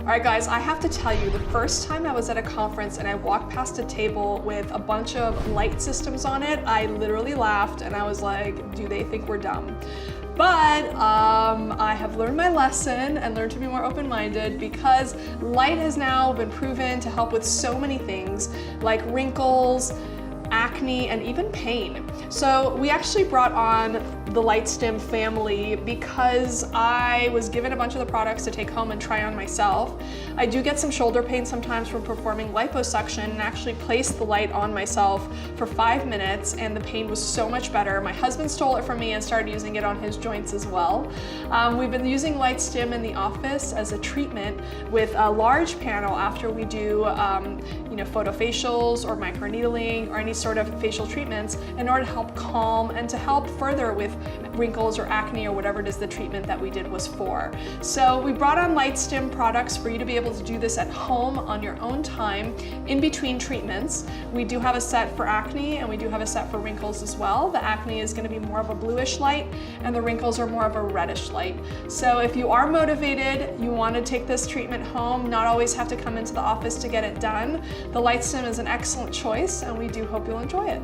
right, guys, I have to tell you, the first time I was at a conference and I walked past a table with a bunch of light systems on it, I literally laughed and I was like, do they think we're dumb? But I have learned my lesson and learned to be more open-minded, because light has now been proven to help with so many things like wrinkles, acne, and even pain. So we actually brought on the LightStim family because I was given a bunch of the products to take home and try on myself. I do get some shoulder pain sometimes from performing liposuction, and actually placed the light on myself for 5 minutes and the pain was so much better. My husband stole it from me and started using it on his joints as well. We've been using LightStim in the office as a treatment with a large panel after we do photofacials or microneedling or any sort of facial treatments, in order to help calm and to help further with wrinkles or acne or whatever it is the treatment that we did was for. So we brought on LightStim products for you to be able to do this at home on your own time in between treatments. We do have a set for acne and we do have a set for wrinkles as well. The acne is going to be more of a bluish light and the wrinkles are more of a reddish light. So if you are motivated, you want to take this treatment home, not always have to come into the office to get it done, the LightStim is an excellent choice and we do hope you'll enjoy it.